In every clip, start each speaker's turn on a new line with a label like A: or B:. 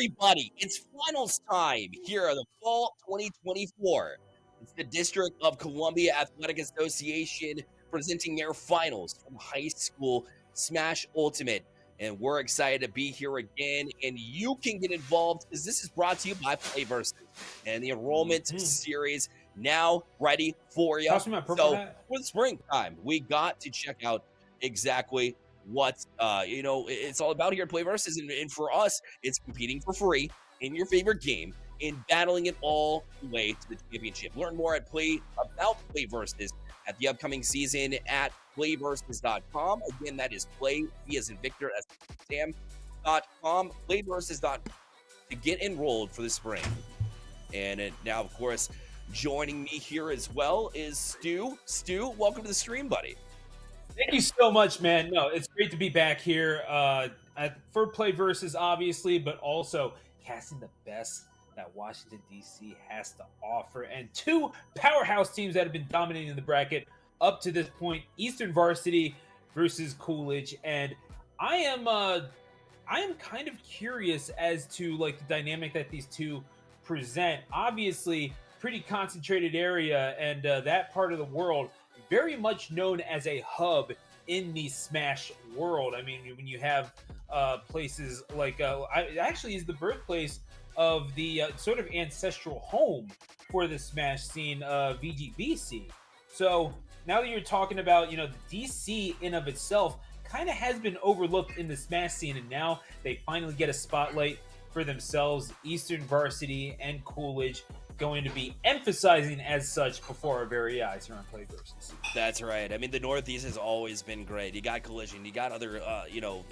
A: everybody, it's finals time here in the fall 2024. It's the District of Columbia Athletic Association presenting their finals from high school Smash Ultimate. And we're excited to be here again. And you can get involved because this is brought to you by Play Versus and the enrollment series now ready for you. So for the springtime, we got to check out exactly what it's all about here at Play Versus, and for us, it's competing for free in your favorite game and battling it all the way to the championship. Learn more about Play Versus at the upcoming season at playversus.com. Again, that is play, V as in Victor, as Sam.com, playversus.com to get enrolled for the spring. And now, of course, joining me here as well is Stu. Stu, welcome to the stream, buddy.
B: Thank you so much, man. No, it's great to be back here for Play Versus, obviously, but also casting the best that Washington, D.C. has to offer. And two powerhouse teams that have been dominating the bracket up to this point, Eastern Varsity versus Coolidge. And I am kind of curious as to like the dynamic that these two present. Obviously, pretty concentrated area, and that part of the world very much known as a hub in the Smash world. I mean, when you have places like it actually is the birthplace of the sort of ancestral home for the Smash scene, VGBC. So now that you're talking about, the DC in of itself kind of has been overlooked in the Smash scene, and now they finally get a spotlight for themselves. Eastern Varsity and Coolidge going to be emphasizing as such before our very eyes here on Play Versus.
A: That's right. I mean, the Northeast has always been great. You got Collision, you got other,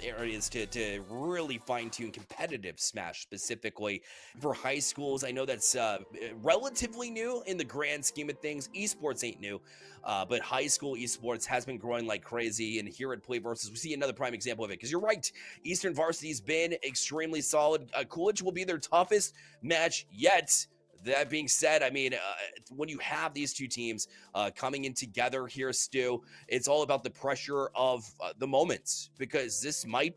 A: areas to really fine-tune competitive Smash, specifically for high schools. I know that's relatively new in the grand scheme of things. Esports ain't new, but high school esports has been growing like crazy. And here at Play Versus, we see another prime example of it. Because you're right, Eastern Varsity's been extremely solid. Coolidge will be their toughest match yet. That being said, I mean, when you have these two teams coming in together here, Stu, it's all about the pressure of the moments, because this might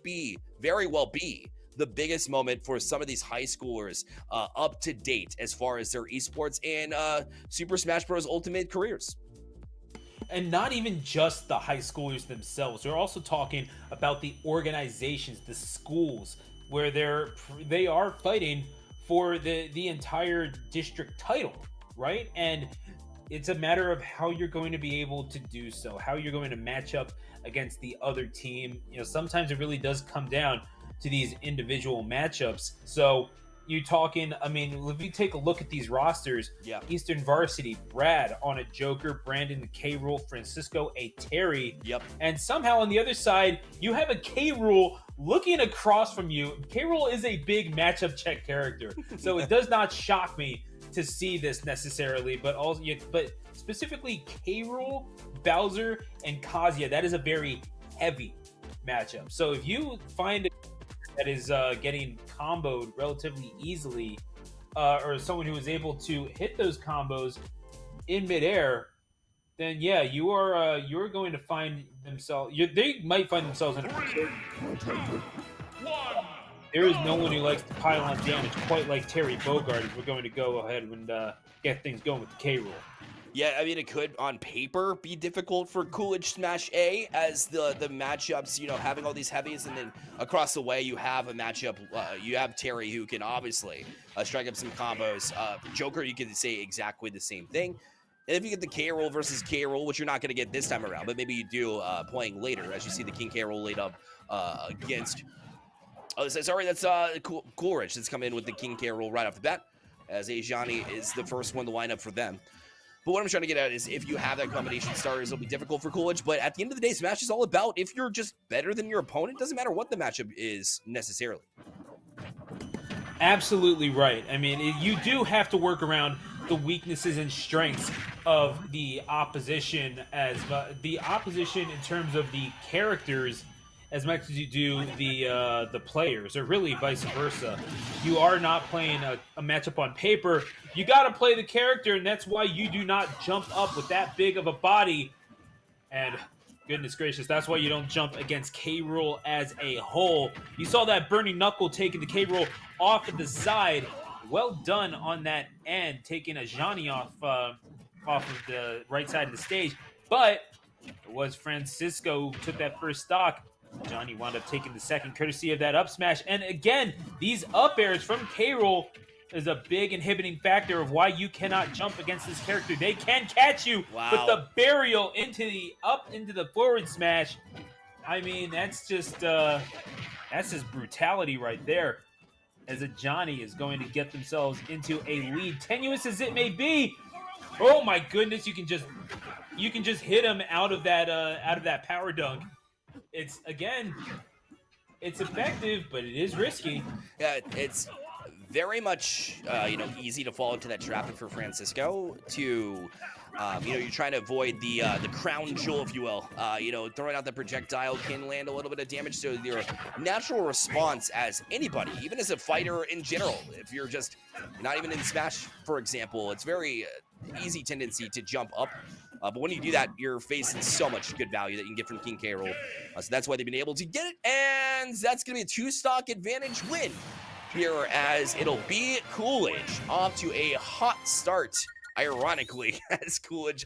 A: very well be the biggest moment for some of these high schoolers up to date as far as their esports and Super Smash Bros. Ultimate careers.
B: And not even just the high schoolers themselves. We're also talking about the organizations, the schools, where they are fighting for the entire district title, right? And it's a matter of how you're going to be able to do so, how you're going to match up against the other team. Sometimes it really does come down to these individual matchups. So you're talking, I mean, if you take a look at these rosters, Eastern Varsity, Brad on a Joker, Brandon the K-Rule, Francisco a Terry, and somehow on the other side, you have a K-Rule looking across from you. K-Rule is a big matchup check character, so it does not shock me to see this necessarily, but specifically K-Rule, Bowser, and Kazuya, that is a very heavy matchup. So if you find that is getting comboed relatively easily, or someone who is able to hit those combos in midair, then yeah, you're going to find themselves. They might find themselves in a position. There is no one who likes to pile on damage quite like Terry Bogard. If we're going to go ahead and get things going with the K rule.
A: Yeah, I mean, it could, on paper, be difficult for Coolidge Smash A, as the matchups, having all these heavies, and then across the way, you have a matchup, you have Terry, who can obviously strike up some combos. For Joker, you could say exactly the same thing. And if you get the K-Roll versus K-Roll, which you're not going to get this time around, but maybe you do playing later, as you see the King K-Roll laid up against... Oh, sorry, that's Coolidge that's come in with the King K-Roll right off the bat, as Ajani is the first one to line up for them. But what I'm trying to get at is, if you have that combination starters, it'll be difficult for Coolidge. But at the end of the day, Smash is all about if you're just better than your opponent. It doesn't matter what the matchup is necessarily.
B: Absolutely right. I mean, you do have to work around the weaknesses and strengths of the opposition, as the opposition in terms of the characters, as much as you do the players, or really vice versa. You are not playing a matchup on paper. You got to play the character, and that's why you do not jump up with that big of a body. And Goodness gracious, that's why you don't jump against K. Rool as a whole. You saw that burning knuckle taking the K. Rool off of the side. Well done on that end, taking a Johnny off of the right side of the stage. But it was Francisco who took that first stock. Johnny wound up taking the second, courtesy of that up smash. And again, these up airs from K. Rool is a big inhibiting factor of why you cannot jump against this character. They can catch you, but the burial into the forward smash, I mean, that's just brutality right there. As a Johnny is going to get themselves into a lead, tenuous as it may be. Oh my goodness, you can just hit him out of that power dunk. It's effective, but it is risky.
A: Yeah, it's very much easy to fall into that trap for Francisco to you're trying to avoid the crown jewel, if you will. Throwing out the projectile can land a little bit of damage, so your natural response as anybody, even as a fighter in general, if you're just not even in Smash, for example, it's very easy tendency to jump up. But when you do that, you're facing so much good value that you can get from King K. Rool. So that's why they've been able to get it, and that's going to be a 2-stock advantage win here, as it'll be Coolidge off to a hot start. Ironically, as Coolidge,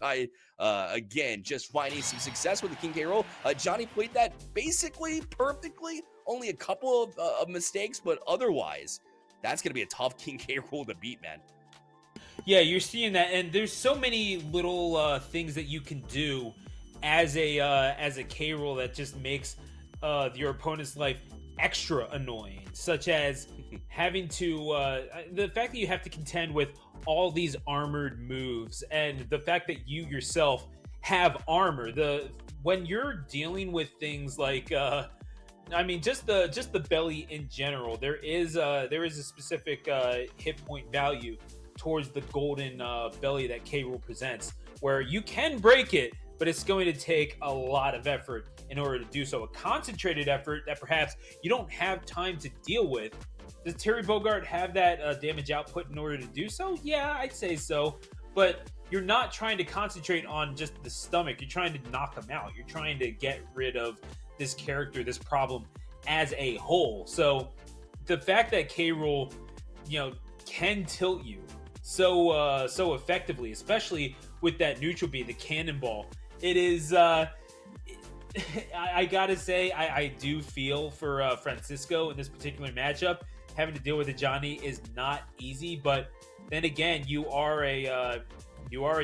A: again, just finding some success with the King K. Rool. Johnny played that basically perfectly, only a couple of mistakes, but otherwise, that's going to be a tough King K. Rool to beat, man.
B: Yeah, you're seeing that, and there's so many little things that you can do as a K. Rool that just makes your opponent's life extra annoying, such as having to the fact that you have to contend with all these armored moves, and the fact that you yourself have armor. When you're dealing with things like just the belly in general, there is a specific hit point value towards the golden belly that K. Rool presents, where you can break it, but it's going to take a lot of effort in order to do so. A concentrated effort that perhaps you don't have time to deal with. Does Terry Bogard have that damage output in order to do so? Yeah, I'd say so. But you're not trying to concentrate on just the stomach. You're trying to knock him out. You're trying to get rid of this character, this problem as a whole. So the fact that K. Rool, can tilt you so effectively, especially with that neutral B, the cannonball, it is. I gotta say, I do feel for Francisco in this particular matchup. Having to deal with a Johnny is not easy, but then again, you are a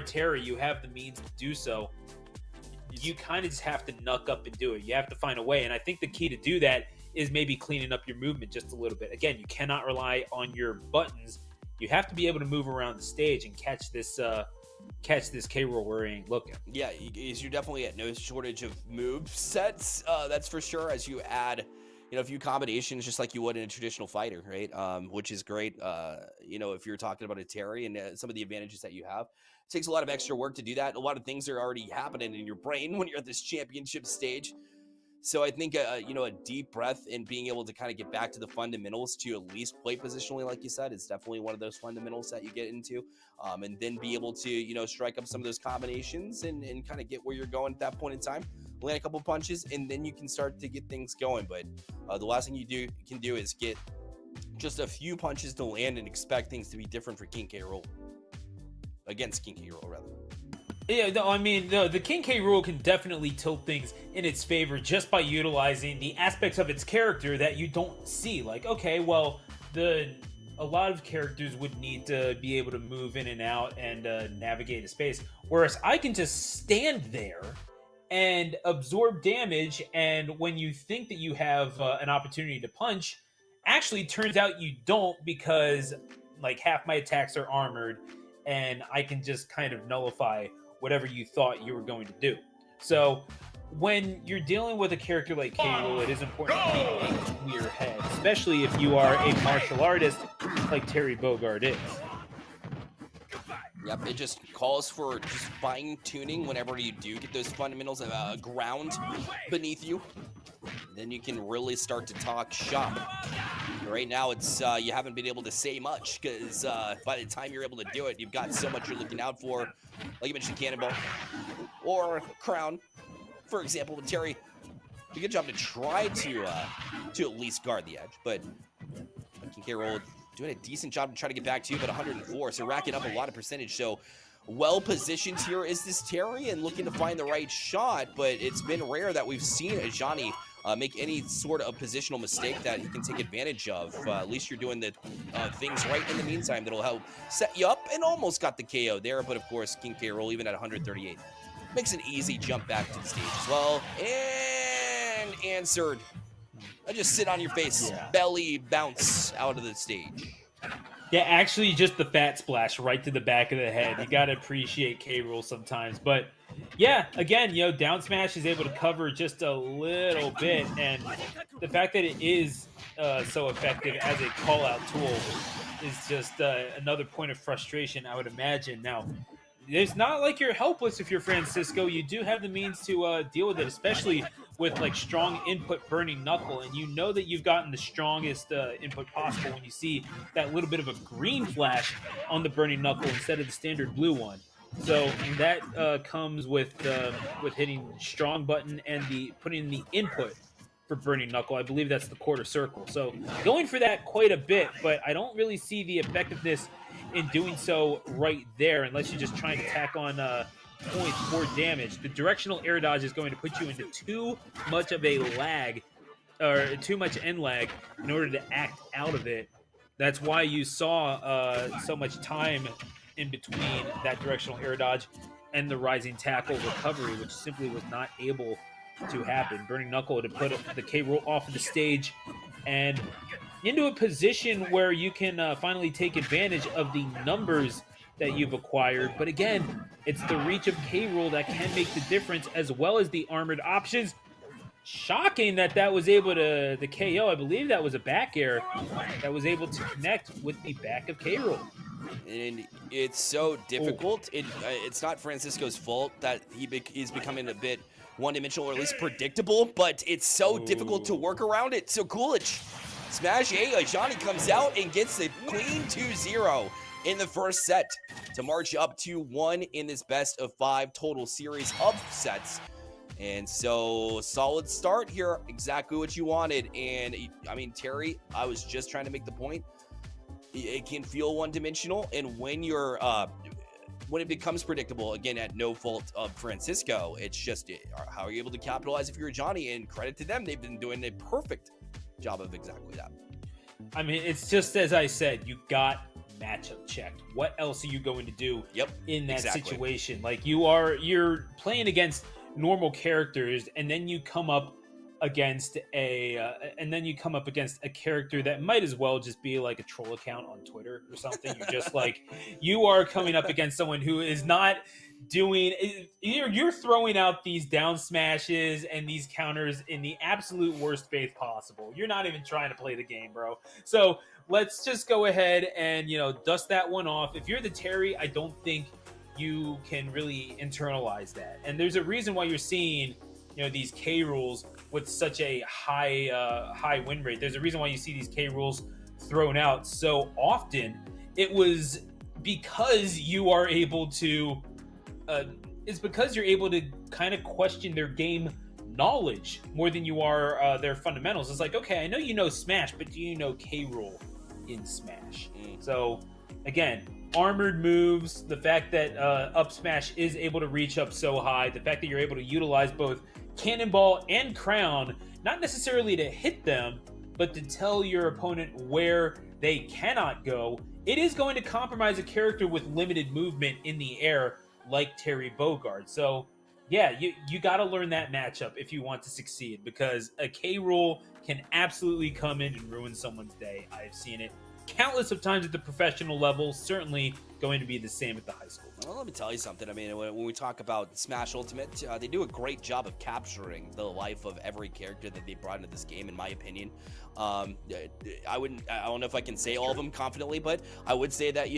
B: Terry. You have the means to do so. You kind of just have to knuck up and do it. You have to find a way, and I think the key to do that is maybe cleaning up your movement just a little bit. Again, you cannot rely on your buttons. You have to be able to move around the stage and catch this K. Rool where he ain't looking.
A: Yeah, you're definitely at no shortage of move sets. That's for sure. As you add, a few combinations, just like you would in a traditional fighter, right? Which is great. If you're talking about a Terry and some of the advantages that you have, it takes a lot of extra work to do that. A lot of things are already happening in your brain when you're at this championship stage. So I think, a deep breath and being able to kind of get back to the fundamentals to at least play positionally, like you said, is definitely one of those fundamentals that you get into. And then be able to, strike up some of those combinations and kind of get where you're going at that point in time, land a couple punches, and then you can start to get things going. But the last thing you can do is get just a few punches to land and expect things to be different for King K. Rool. Against King K. Rool, rather.
B: Yeah, no, I mean, the King K. Rool can definitely tilt things in its favor just by utilizing the aspects of its character that you don't see. Like, okay, well, a lot of characters would need to be able to move in and out and navigate a space, whereas I can just stand there and absorb damage, and when you think that you have an opportunity to punch, actually turns out you don't, because like half my attacks are armored, and I can just kind of nullify whatever you thought you were going to do. So when you're dealing with a character like K. Rool, it is important to keep a clear head, especially if you are a martial artist like Terry Bogard is.
A: Yep, it just calls for just fine-tuning whenever you do get those fundamentals of ground beneath you. Then you can really start to talk shop. Right now, it's you haven't been able to say much, because by the time you're able to do it, you've got so much you're looking out for. Like you mentioned, cannonball or crown. for example, with Terry, did a good job to try to at least guard the edge, but King K. Rool doing a decent job to try to get back to you, but 104, so racking up a lot of percentage. So well positioned here is this Terry and looking to find the right shot, but it's been rare that we've seen Ajani make any sort of positional mistake that he can take advantage of. At least you're doing the things right in the meantime that'll help set you up, and almost got the KO there, but of course King K. Rool, even at 138, makes an easy jump back to the stage as well, and answered. I just sit on your face, belly bounce out of the stage.
B: Yeah, actually, just the fat splash right to the back of the head. You gotta appreciate K. Rool sometimes, but yeah, again, down smash is able to cover just a little bit, and the fact that it is so effective as a call-out tool is just another point of frustration, I would imagine. Now, it's not like you're helpless if you're Francisco. You do have the means to deal with it, especially with like strong input burning knuckle, and you know that you've gotten the strongest input possible when you see that little bit of a green flash on the burning knuckle instead of the standard blue one. So that comes with hitting strong button and putting the input for burning knuckle. I believe that's the quarter circle. So going for that quite a bit, but I don't really see the effectiveness in doing so right there unless you're just trying to tack on points for damage. The directional air dodge is going to put you into too much of a lag, or too much end lag, in order to act out of it. That's why you saw so much time in between that directional air dodge and the rising tackle recovery, which simply was not able to happen. Burning knuckle to put the K. Rool off of the stage and into a position where you can finally take advantage of the numbers that you've acquired. But again, it's the reach of K. Rool that can make the difference, as well as the armored options. Shocking that was able to the KO. I believe that was a back air that was able to connect with the back of K. Rool.
A: And it's so difficult. It's not Francisco's fault that he's becoming a bit one-dimensional, or at least predictable, but it's so difficult to work around it. So Coolidge, Smash A, Johnny comes out and gets the clean 2-0 in the first set to march up to 1 in this best of 5 total series of sets. And so, solid start here, exactly what you wanted. And I mean, Terry, I was just trying to make the point. It can feel one-dimensional, and when you're when it becomes predictable, again, at no fault of Francisco, it's just how are you able to capitalize if you're Johnny? And credit to them, they've been doing a perfect job of exactly that.
B: I mean, it's just as I said, you got matchup checked. What else are you going to do in that situation? Like you're playing against normal characters, and then you come up against a character that might as well just be like a troll account on Twitter or something. You're just like, you are coming up against someone who is not doing, you're throwing out these down smashes and these counters in the absolute worst faith possible. You're not even trying to play the game, bro. So let's just go ahead and dust that one off. If you're the Terry, I don't think you can really internalize that, and there's a reason why you're seeing these K rules with such a high win rate. There's a reason why you see these K rules thrown out so often. It was because you are able to it's because you're able to kind of question their game knowledge more than you are their fundamentals. It's like, okay, I know you know Smash, but do you know K Rool in Smash? So again, armored moves, the fact that up smash is able to reach up so high, the fact that you're able to utilize both cannonball and crown, not necessarily to hit them, but to tell your opponent where they cannot go. It is going to compromise a character with limited movement in the air like Terry Bogard. So yeah, you got to learn that matchup if you want to succeed, because a K Rool can absolutely come in and ruin someone's day. I've seen it countless of times at the professional level, certainly going to be the same at the high school level.
A: Well, let me tell you something. I mean, when we talk about Smash Ultimate, they do a great job of capturing the life of every character that they brought into this game, in my opinion. I don't know if I can say all of them confidently, but I would say that,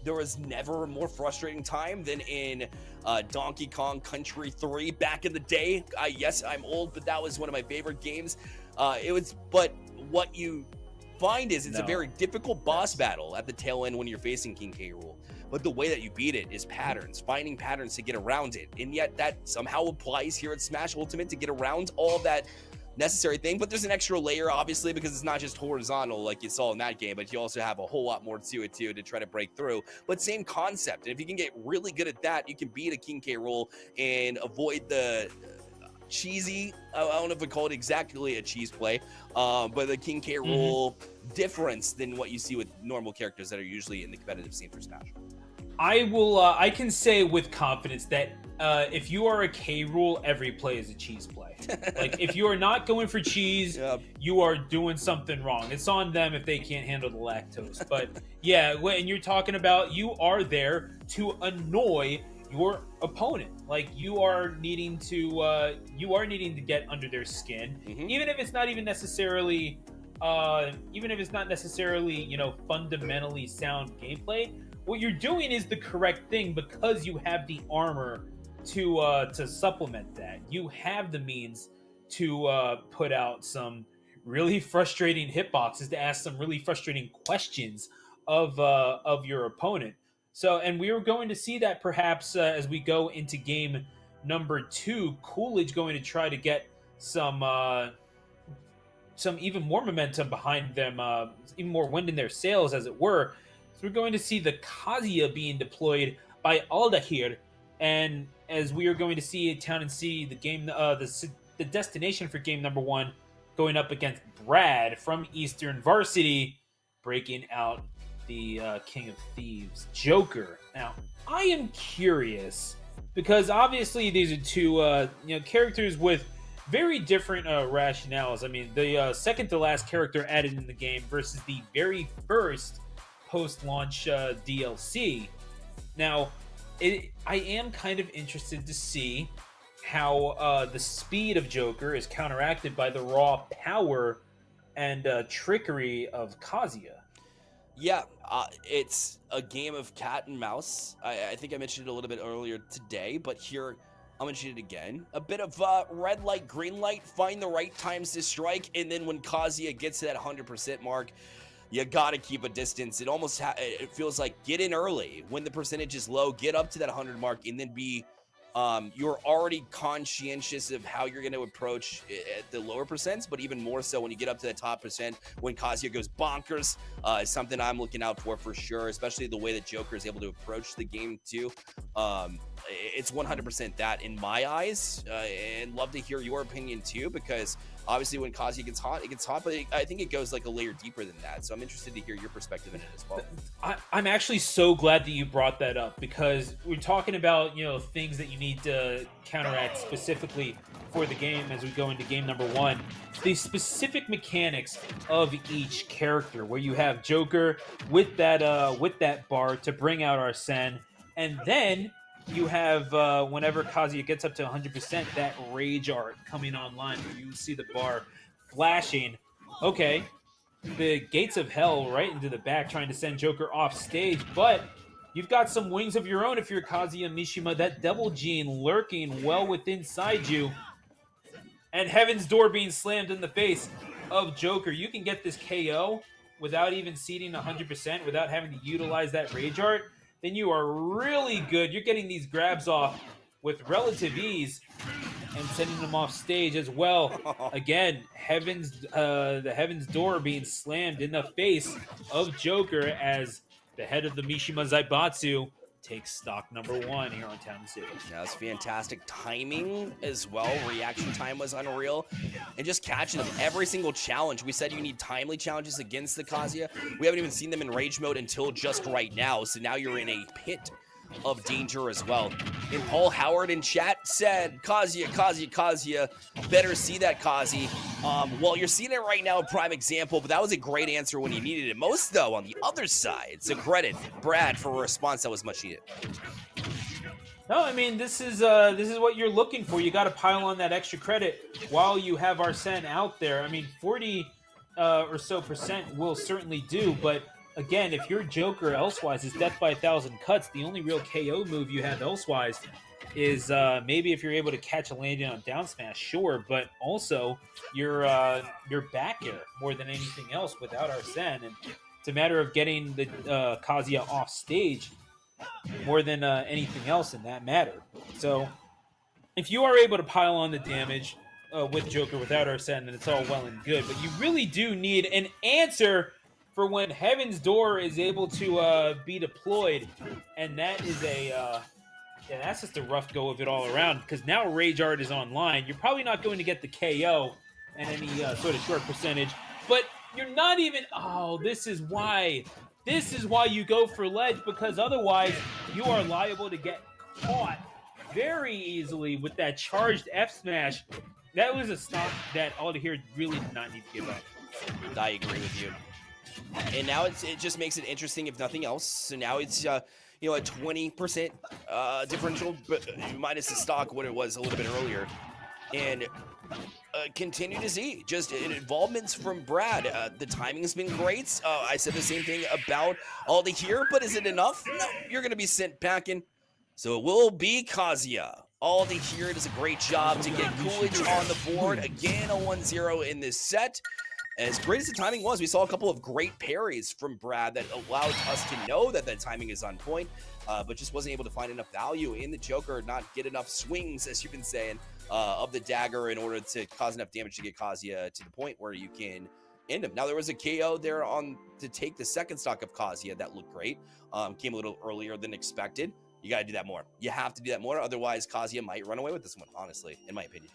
A: there was never a more frustrating time than in Donkey Kong Country 3 back in the day. Yes, I'm old, but that was one of my favorite games. But what you find is it's a very difficult boss battle at the tail end when you're facing King K. Rool. but the way that you beat it is patterns, finding patterns to get around it. And yet that somehow applies here at Smash Ultimate to get around all that necessary thing. But there's an extra layer, obviously, because it's not just horizontal like you saw in that game, but you also have a whole lot more to it too to try to break through. But same concept. And if you can get really good at that, you can beat a King K roll and avoid the cheesy, I don't know if we call it exactly a cheese play, but the King K roll difference than what you see with normal characters that are usually in the competitive scene for Smash.
B: I can say with confidence that if you are a K rule, every play is a cheese play. Like, if you are not going for cheese, you are doing something wrong. It's on them if they can't handle the lactose. But yeah, when you're talking about, you are there to annoy your opponent. Like, you are needing to get under their skin, even if it's not even necessarily fundamentally sound gameplay. What you're doing is the correct thing because you have the armor to supplement that. You have the means to put out some really frustrating hitboxes, to ask some really frustrating questions of your opponent. So, and we are going to see that perhaps as we go into game number 2, Coolidge going to try to get some even more momentum behind them, even more wind in their sails, as it were. So we're going to see the Kazuya being deployed by Aldahir, and as we are going to see Town and City, the game, the destination for game number 1, going up against Brad from Eastern Varsity, breaking out the King of Thieves, Joker. Now, I am curious because obviously these are two characters with very different rationales. I mean, the second to last character added in the game versus the very first post-launch DLC. Now, I am kind of interested to see how the speed of Joker is counteracted by the raw power and trickery of Kazuya.
A: Yeah, it's a game of cat and mouse. I think I mentioned it a little bit earlier today, but here I'll mention it again. A bit of red light, green light, find the right times to strike, and then when Kazuya gets to that 100% mark, you gotta keep a distance. It almost it feels like get in early when the percentage is low, get up to that 100 mark, and then be you're already conscientious of how you're going to approach at the lower percents, but even more so when you get up to the top percent, when Kazuya goes bonkers, is something I'm looking out for sure, especially the way that Joker is able to approach the game too. It's 100% that in my eyes, and love to hear your opinion too, because obviously when Kazuya gets hot, it gets hot, but I think it goes like a layer deeper than that. So I'm interested to hear your perspective in it as well.
B: I'm actually so glad that you brought that up, because we're talking about, things that you need to counteract specifically for the game as we go into game number 1. The specific mechanics of each character, where you have Joker with that bar to bring out Arsene, and then you have, whenever Kazuya gets up to 100%, that Rage Art coming online, where you see the bar flashing. Okay, the gates of hell right into the back, trying to send Joker off stage, but you've got some wings of your own if you're Kazuya Mishima, that Devil Gene lurking well within inside you, and Heaven's Door being slammed in the face of Joker. You can get this KO without even seeding 100%, without having to utilize that Rage Art, then you are really good. You're getting these grabs off with relative ease and sending them off stage as well. Again, the Heaven's Door being slammed in the face of Joker as the head of the Mishima Zaibatsu takes stock number 1 here on Town City.
A: That was fantastic timing as well. Reaction time was unreal. And just catching them every single challenge. We said you need timely challenges against the Kazuya. We haven't even seen them in rage mode until just right now. So now you're in a pit of danger as well. And Paul Howard in chat said, Kazuya, better see that, Kazi. Well, you're seeing it right now, a prime example, but that was a great answer when you needed it most, though, on the other side. So credit Brad for a response that was much needed.
B: No, I mean, this is what you're looking for. You got to pile on that extra credit while you have Arsene out there. I mean, 40 or so percent will certainly do, but again, if your Joker elsewise is Death by 1,000 Cuts, the only real KO move you have elsewise is maybe if you're able to catch a landing on down smash, sure, but also your back air more than anything else without Arsene. And it's a matter of getting the Kazuya off stage more than anything else in that matter. So if you are able to pile on the damage with Joker without Arsene, then it's all well and good. But you really do need an answer for when Heaven's Door is able to be deployed, and that is yeah, that's just a rough go of it all around. Because now Rage Art is online, you're probably not going to get the KO and any sort of short percentage, but you're not even. Oh, this is why. This is why you go for ledge, because otherwise you are liable to get caught very easily with that charged F smash. That was a stock that Aldair really did not need to give up.
A: I agree with you. And now it just makes it interesting, if nothing else. So now it's a 20% differential, but minus the stock what it was a little bit earlier, and continue to see just involvements from Brad. The timing's been great. I said the same thing about Aldair, but is it enough? No, you're gonna be sent packing. So it will be Kazuya. Aldair does a great job to get Coolidge on the board. Again, a 1-0 in this set. As great as the timing was, we saw a couple of great parries from Brad that allowed us to know that the timing is on point, but just wasn't able to find enough value in the Joker, not get enough swings, as you've been saying, of the dagger in order to cause enough damage to get Kazuya to the point where you can end him. Now, there was a KO there to take the second stock of Kazuya that looked great. Came a little earlier than expected. You got to do that more. You have to do that more. Otherwise, Kazuya might run away with this one, honestly, in my opinion.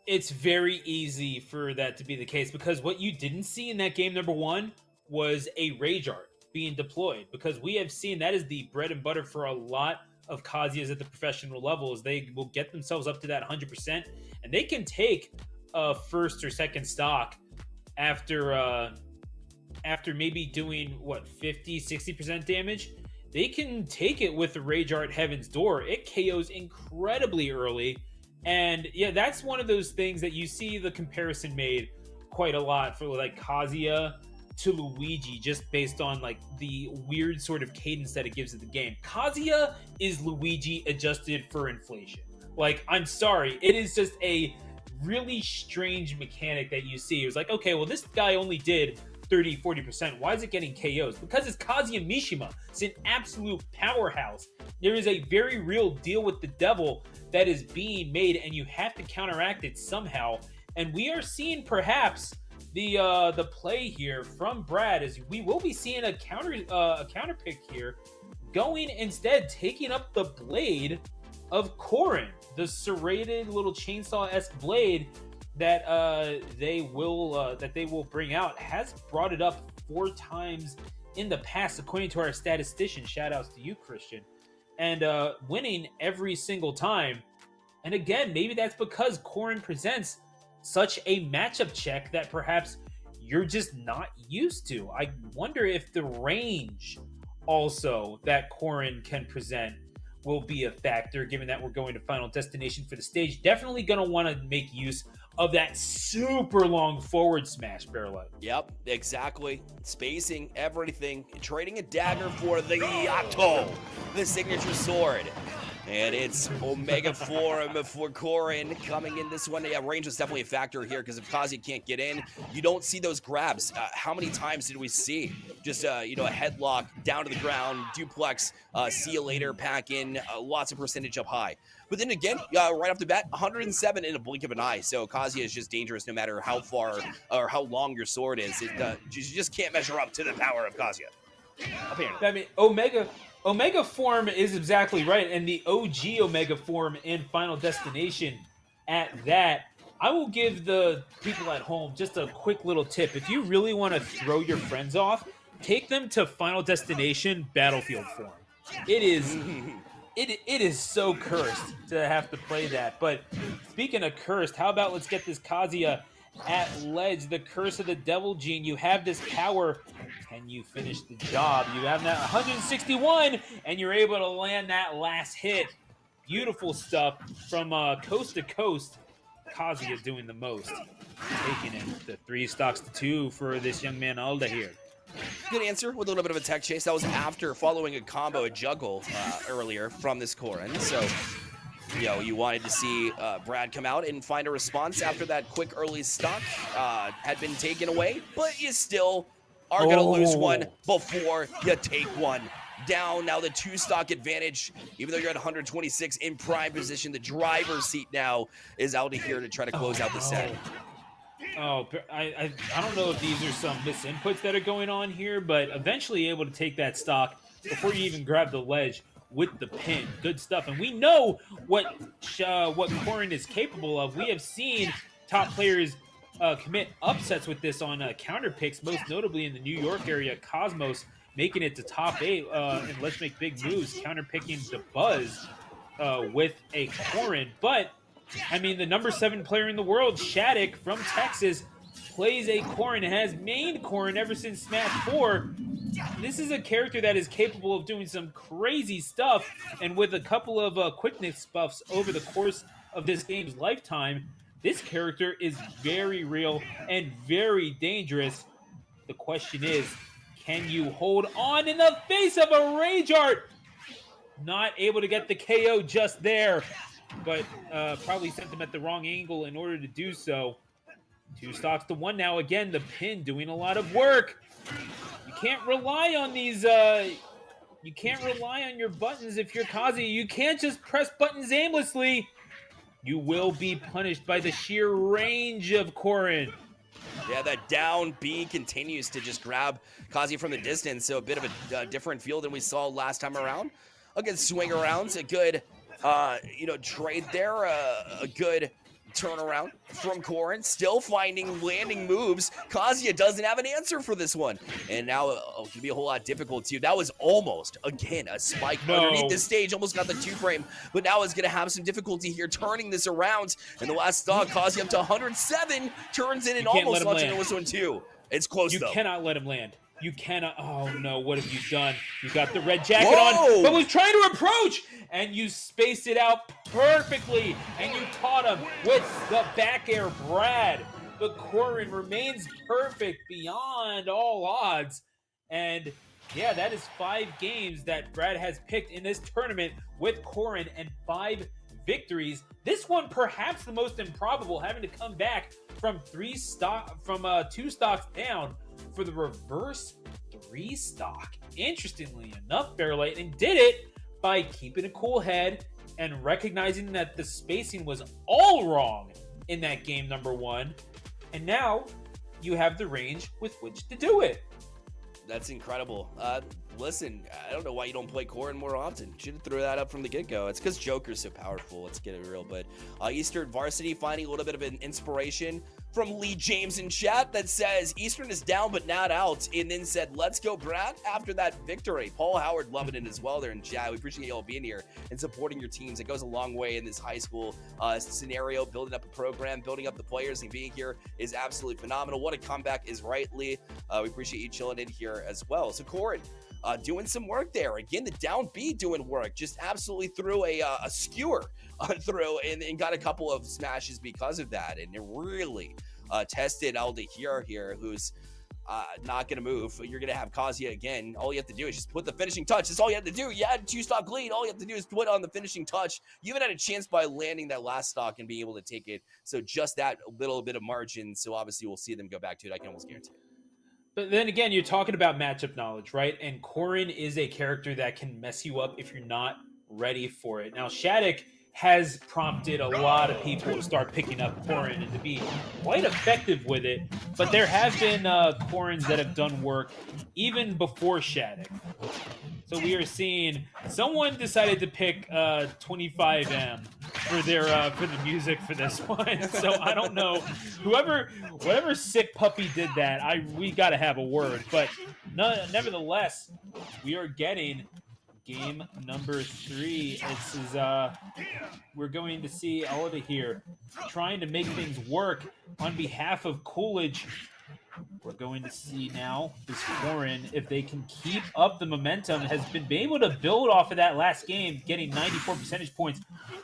B: It's very easy for that to be the case, because what you didn't see in that game number one was a Rage Art being deployed, because we have seen that is the bread and butter for a lot of Kazuyas at the professional levels. They will get themselves up to that 100%, and they can take a first or second stock after maybe doing 50-60% damage. They can take it with the Rage Art Heaven's Door. It KOs incredibly early. And yeah, that's one of those things that you see the comparison made quite a lot for like Kazuya to Luigi, just based on like the weird sort of cadence that it gives to the game. Kazuya is Luigi adjusted for inflation. Like, I'm sorry, it is just a really strange mechanic that you see. It was like, okay, well, this guy only did 30-40%. Why is it getting KOs? Because it's Kazuya Mishima. It's an absolute powerhouse. There is a very real deal with the devil that is being made, and you have to counteract it somehow. And we are seeing perhaps the play here from Brad, as we will be seeing a counter pick here, going instead taking up the blade of Korin, the serrated little chainsaw-esque blade that they will bring out. Has brought it up 4 times in the past, according to our statistician. Shout outs to you, Christian. And winning every single time. And again, maybe that's because Korin presents such a matchup check that perhaps you're just not used to. I wonder if the range also that Korin can present will be a factor, given that we're going to Final Destination for the stage. Definitely going to want to make use of that super long forward smash, Barrelite.
A: Yep, exactly. Spacing, everything. Trading a dagger for the Yato, the signature sword. And it's Omega Form for Korin coming in this one. Yeah, range was definitely a factor here, because if Kazuya can't get in, you don't see those grabs. How many times did we see just a headlock down to the ground, duplex, see you later, pack in, lots of percentage up high. But then again, right off the bat, 107 in a blink of an eye. So Kazuya is just dangerous no matter how far or how long your sword is. You just can't measure up to the power of Kazuya. Apparently.
B: I mean, Omega Form is exactly right, and the OG Omega Form in Final Destination at that. I will give the people at home just a quick little tip. If you really want to throw your friends off, take them to Final Destination Battlefield Form. It is so cursed to have to play that. But speaking of cursed, how about let's get this Kazuya at ledge, the curse of the Devil Gene. You have this power. Can you finish the job? You have that 161, and you're able to land that last hit. Beautiful stuff from coast to coast. Kazuya doing the most. Taking it the 3 stocks to 2 for this young man Aldair.
A: Good answer with a little bit of a tech chase. That was after following a combo, a juggle earlier from this Korin. So, you wanted to see Brad come out and find a response after that quick early stock had been taken away, but you still are going to lose one before you take one. down. Now the 2-stock advantage, even though you're at 126 in prime position, the driver's seat now is out of here to try to close out the set.
B: Oh, I don't know if these are some misinputs that are going on here, but eventually able to take that stock before you even grab the ledge with the pin. Good stuff. And we know what Corrin is capable of. We have seen top players commit upsets with this on counter picks, most notably in the New York area. Cosmos making it to top 8 and Let's Make Big Moves, counter picking the Buzz with a Corrin. But I mean, the number 7 player in the world, Shattuck from Texas, plays a Corrin and has mained Corrin ever since Smash 4. This is a character that is capable of doing some crazy stuff, and with a couple of quickness buffs over the course of this game's lifetime, this character is very real and very dangerous. The question is, can you hold on in the face of a Rage Art? Not able to get the KO just there, but probably sent them at the wrong angle in order to do so. 2 stocks to 1 now. Again, the pin doing a lot of work. You can't rely on these. You can't rely on your buttons if you're Kazuya. You can't just press buttons aimlessly. You will be punished by the sheer range of Corrin.
A: Yeah, that down B continues to just grab Kazuya from the distance, so a bit of a different feel than we saw last time around. A good swing around, a good trade there, a good turnaround from Corrin, still finding landing moves. Kazuya doesn't have an answer for this one, and now it can be a whole lot difficult too. That was almost, again, a spike underneath the stage, almost got the 2-frame, but now it's going to have some difficulty here turning this around, and the last stock, Kazuya up to 107, turns in and almost launching this one too. It's close though.
B: You cannot let him land. You cannot. Oh no, what have you done? You got the red jacket on, but was trying to approach, and you spaced it out perfectly, and you caught him with the back air, Brad. The Corrin remains perfect beyond all odds. And yeah, that is 5 games that Brad has picked in this tournament with Corrin and 5 victories. This one perhaps the most improbable, having to come back from 2 stocks down for the reverse 3 stock. Interestingly enough, Bear Lightning did it by keeping a cool head and recognizing that the spacing was all wrong in that game number 1. And now you have the range with which to do it.
A: That's incredible. Listen, I don't know why you don't play Corrin more often. Should have threw that up from the get-go. It's because Joker's so powerful. Let's get it real. But Eastern Varsity finding a little bit of an inspiration from Lee James in chat that says Eastern is down but not out, and then said, let's go, Brad, after that victory. Paul Howard loving it as well there in chat. We appreciate you all being here and supporting your teams. It goes a long way in this high school scenario. Building up a program, building up the players, and being here is absolutely phenomenal. What a comeback is right, Lee. We appreciate you chilling in here as well. So Corrin, doing some work there. Again, the down B doing work. Just absolutely threw a skewer through and got a couple of smashes because of that. And it really tested Aldahir here, who's not going to move. You're going to have Kazuya again. All you have to do is just put the finishing touch. That's all you have to do. You had a 2-stock lead. All you have to do is put on the finishing touch. You even had a chance by landing that last stock and being able to take it. So just that little bit of margin. So obviously we'll see them go back to it. I can almost guarantee it.
B: But then again, you're talking about matchup knowledge, right? And Corrin is a character that can mess you up if you're not ready for it. Now, Shattuck has prompted a lot of people to start picking up Corrin and to be quite effective with it. But there have been Corrins that have done work even before Shattuck. So we are seeing someone decided to pick 25M for the music for this one. So I don't know, whatever sick puppy did that, we got to have a word. But nevertheless, we are getting game number 3. This is we're going to see Alda here trying to make things work on behalf of Coolidge. We're going to see now this Corrin, if they can keep up the momentum, has been able to build off of that last game, getting 94 percentage points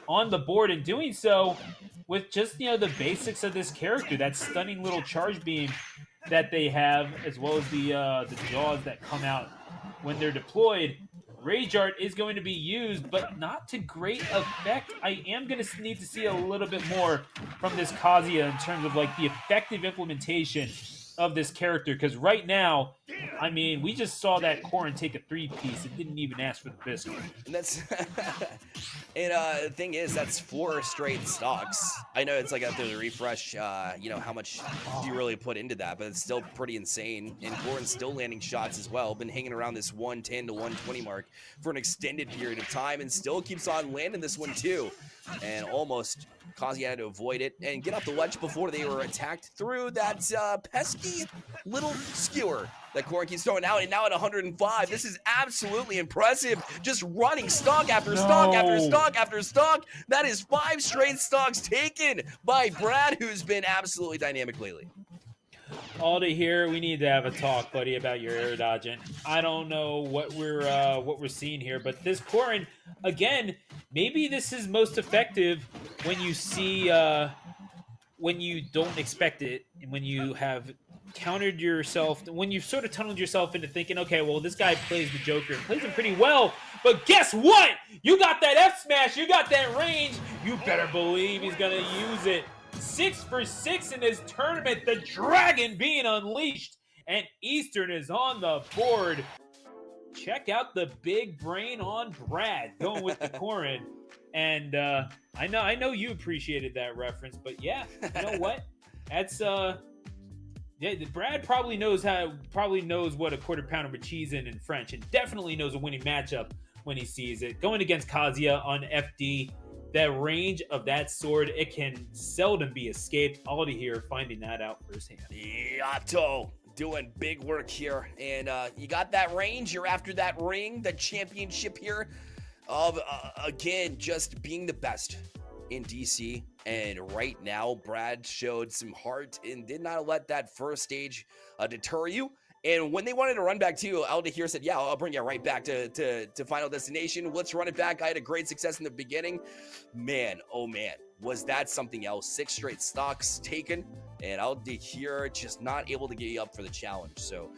B: on the board, and doing so with just, the basics of this character, that stunning little charge beam that they have, as well as the jaws that come out when they're deployed. Rage Art is going to be used, but not to great effect. I am going to need to see a little bit more from this Kazuya in terms of the effective implementation of this character, because right now, I mean, we just saw that Corrin take a 3-piece and didn't even ask for the biscuit.
A: And that's and the thing is, that's 4 straight stocks. I know it's like after the refresh, you know, how much do you really put into that, but it's still pretty insane. And Corrin's still landing shots as well. Been hanging around this 110 to 120 mark for an extended period of time, and still keeps on landing this one too. And almost Kazi had to avoid it and get off the ledge before they were attacked through that pesky little skewer that Corrin keeps throwing out. And now at 105, this is absolutely impressive. Just running stock after stock after stock after stock. That is 5 straight stocks taken by Brad, who's been absolutely dynamic lately.
B: Aldi here, we need to have a talk, buddy, about your air dodging. I don't know what we're seeing here, but this Corrin, again, maybe this is most effective when you see when you don't expect it, and when you have countered yourself, when you've sort of tunneled yourself into thinking, okay, well, this guy plays the Joker and plays it pretty well, but guess what? You got that F smash, you got that range, you better believe he's gonna use it. 6 for 6 in this tournament, the dragon being unleashed, and Eastern is on the board. Check out the big brain on Brad going with the Corrin. And I know you appreciated that reference, but yeah, you know what? That's yeah, Brad probably knows what a quarter pounder with cheese in French, and definitely knows a winning matchup when he sees it. Going against Kazuya on FD, that range of that sword, it can seldom be escaped. Aldi here finding that out firsthand.
A: Yato doing big work here, and you got that range. You're after that ring, the championship here of again just being the best in DC. And right now, Brad showed some heart and did not let that first stage deter you. And when they wanted to run back too, Alda here said, yeah, I'll bring you right back to Final Destination. Let's run it back. I had a great success in the beginning. Man, oh man, was that something else. 6 straight stocks taken. And Alda here just not able to get you up for the challenge. So,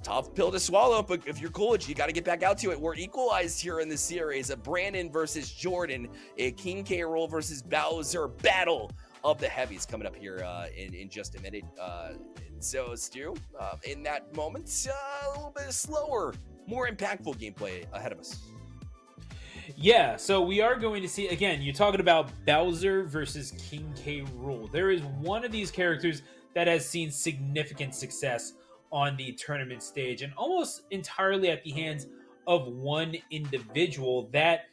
A: tough pill to swallow, but if you're cool, you got to get back out to it. We're equalized here in the series. A Brandon versus Jordan, a King K. Rool versus Bowser battle of the heavies coming up here in just a minute. So, Stu, in that moment, a little bit slower, more impactful gameplay ahead of us.
B: Yeah, so we are going to see, again, you're talking about Bowser versus King K. Rool. There is one of these characters that has seen significant success on the tournament stage, and almost entirely at the hands of one individual, that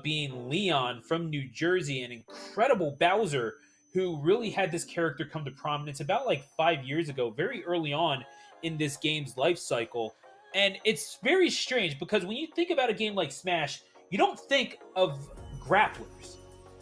B: being Leon from New Jersey, an incredible Bowser who really had this character come to prominence about like 5 years ago, very early on in this game's life cycle. And it's very strange because when you think about a game like Smash, you don't think of grapplers,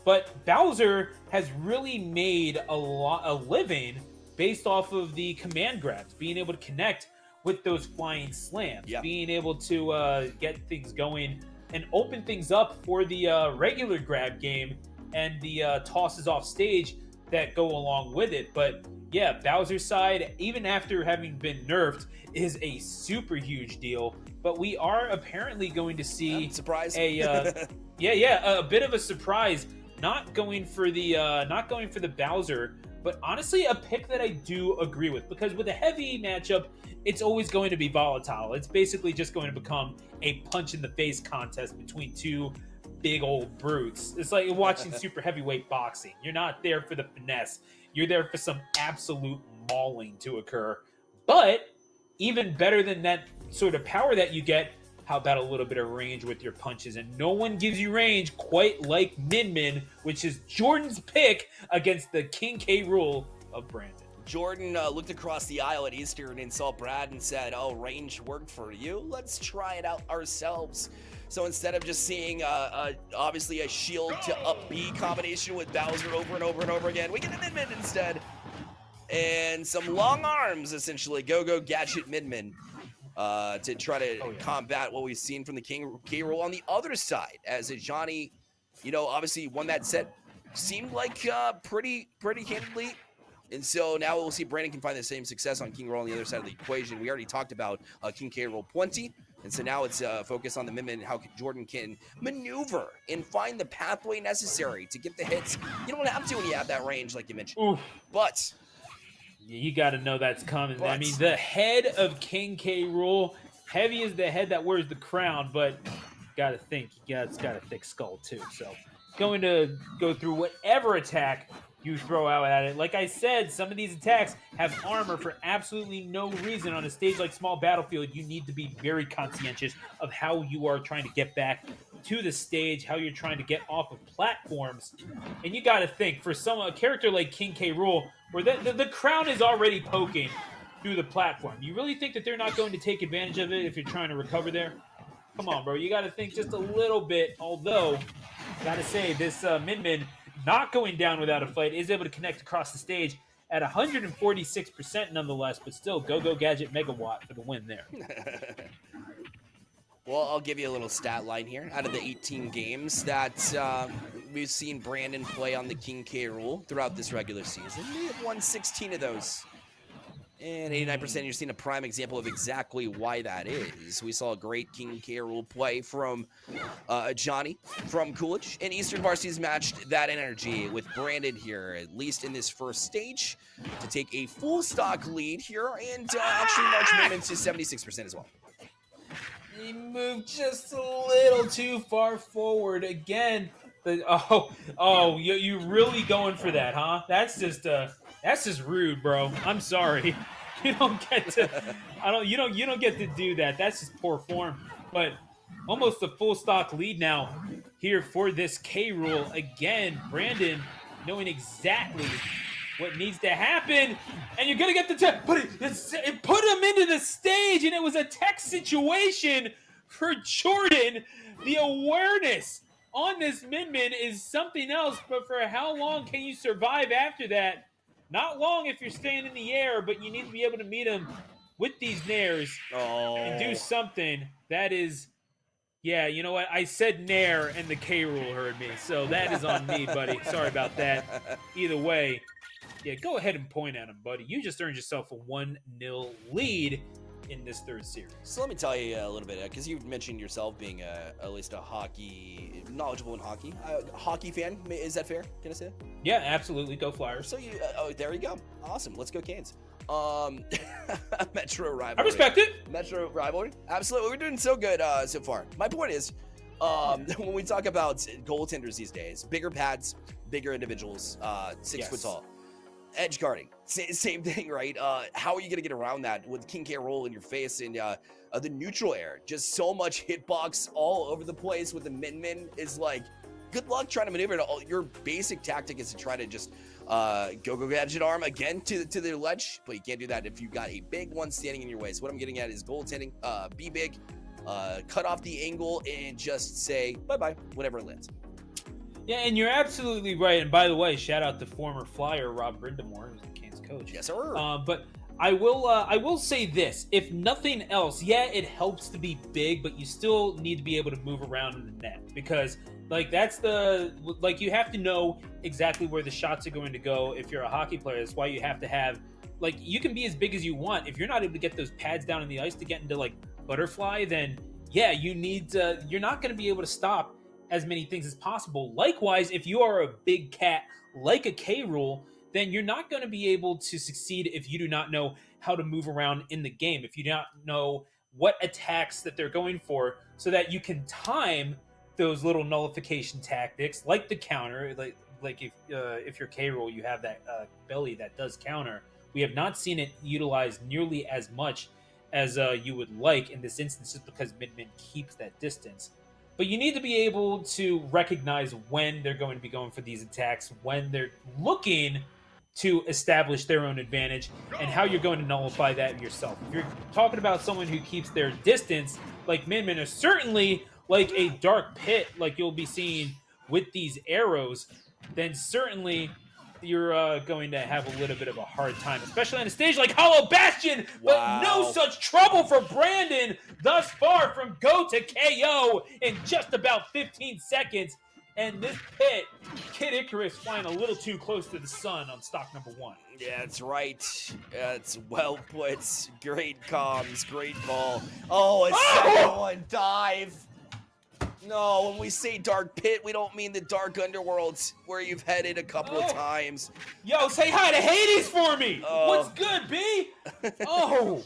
B: but Bowser has really made a living based off of the command grabs, being able to connect with those flying slams, being able to get things going and open things up for the regular grab game and the tosses off stage that go along with it. But yeah, Bowser's side, even after having been nerfed, is a super huge deal. But we are apparently going to see
A: surprise.
B: A bit of a surprise. Not going for the Bowser, but honestly, a pick that I do agree with, because with a heavy matchup, it's always going to be volatile. It's basically just going to become a punch in the face contest between two big old brutes. It's like watching super heavyweight boxing. You're not there for the finesse. You're there for some absolute mauling to occur. But even better than that sort of power that you get, how about a little bit of range with your punches? And no one gives you range quite like Min Min, which is Jordan's pick against the King K. Rool of Brandon.
A: Jordan looked across the aisle at Eastern and saw Brad and said, oh, range worked for you. Let's try it out ourselves. So instead of just seeing obviously a shield to up B combination with Bowser over and over and over again, we get a Min Min instead. And some long arms, essentially. Go Gadget Min Min. To try to combat what we've seen from the King K. Rool on the other side, as Johnny, obviously won that set, seemed like pretty handedly, and so now we'll see Brandon can find the same success on King Rool on the other side of the equation. We already talked about King K. Rool 20, and so now it's focus on the Min Min and how Jordan can maneuver and find the pathway necessary to get the hits. You don't have to when you have that range, like you mentioned.
B: Oof.
A: But
B: You got to know that's coming. I
A: But
B: mean, the head of King K. Rool, heavy is the head that wears the crown, but got to think, it's got a thick skull too. So, going to go through whatever attack you throw out at it. Like I said, some of these attacks have armor for absolutely no reason. On a stage like Small Battlefield, you need to be very conscientious of how you are trying to get back to the stage, how you're trying to get off of platforms. And you got to think, for a character like King K. Rool, where the crown is already poking through the platform, you really think that they're not going to take advantage of it if you're trying to recover there? Come on, bro. You got to think just a little bit. Although, got to say, this Min Min not going down without a fight is able to connect across the stage at 146% nonetheless, but still, Go Gadget Megawatt for the win there.
A: Well, I'll give you a little stat line here. Out of the 18 games that we've seen Brandon play on the King K. Rool throughout this regular season, we have won 16 of those. And 89%, you're seeing a prime example of exactly why that is. We saw a great King K. Rool play from Johnny from Coolidge, and Eastern Varsity's matched that energy with Brandon here, at least in this first stage, to take a full stock lead here and actually march Min Min to 76% as well.
B: He moved just a little too far forward again. You really going for that, huh? That's just rude, bro. I'm sorry. You don't get to. You don't get to do that. That's just poor form. But almost a full stock lead now here for this K. Rool again. Brandon knowing exactly what needs to happen, and you're gonna get the it put him into the stage, and it was a tech situation for Jordan. The awareness on this Min Min is something else, but for how long can you survive after that? Not long if you're staying in the air, but you need to be able to meet him with these nairs and do something that is. Yeah, you know what? I said nair, and the K. Rool heard me, so that is on me, buddy. Sorry about that. Either way, yeah, go ahead and point at him, buddy. You just earned yourself a 1-0 lead in this third series.
A: So let me tell you a little bit, because you mentioned yourself being at least a knowledgeable in hockey. Hockey fan, is that fair? Can I say that?
B: Yeah, absolutely. Go Flyers.
A: So there you go. Awesome. Let's go Canes. Metro rivalry.
B: I respect it.
A: Metro rivalry. Absolutely. We're doing so good so far. My point is, when we talk about goaltenders these days, bigger pads, bigger individuals, 6 foot tall. Edge guarding, same thing, right? How are you going to get around that with King K. Rool in your face and the neutral air? Just so much hitbox all over the place with the Min Min is like, good luck trying to maneuver it. Your basic tactic is to try to just go gadget arm again to the ledge, but you can't do that if you've got a big one standing in your way. So what I'm getting at is goaltending, be big, cut off the angle, and just say bye-bye whenever it lands.
B: Yeah, and you're absolutely right. And by the way, shout out to former Flyer Rob Brindamore, who's the Canes coach.
A: Yes, sir.
B: But I will say this: if nothing else, yeah, it helps to be big, but you still need to be able to move around in the net, because you have to know exactly where the shots are going to go. If you're a hockey player, that's why you have to have, you can be as big as you want. If you're not able to get those pads down in the ice to get into butterfly, then yeah, you're not going to be able to stop as many things as possible. Likewise, if you are a big cat like a K. Rool, then you're not going to be able to succeed if you do not know how to move around in the game, if you do not know what attacks that they're going for, so that you can time those little nullification tactics, like the counter. If you're K. Rool, you have that belly that does counter. We have not seen it utilized nearly as much as you would like in this instance, just because Min Min keeps that distance. But you need to be able to recognize when they're going to be going for these attacks, when they're looking to establish their own advantage, and how you're going to nullify that yourself. If you're talking about someone who keeps their distance, like Min Min, or certainly like a dark pit, like you'll be seeing with these arrows, then certainly you're going to have a little bit of a hard time, especially on a stage like Hollow Bastion.
A: Wow.
B: But no such trouble for Brandon thus far, from go to KO in just about 15 seconds. And this pit, Kid Icarus flying a little too close to the sun on stock number 1.
A: Yeah, that's right. It's well put. Great comms, great call. Oh, a second one dive. No, when we say dark pit, we don't mean the dark underworlds where you've headed a couple of
B: Oh.
A: times.
B: Yo, say hi to Hades for me. What's
A: Oh.
B: good, B? Oh,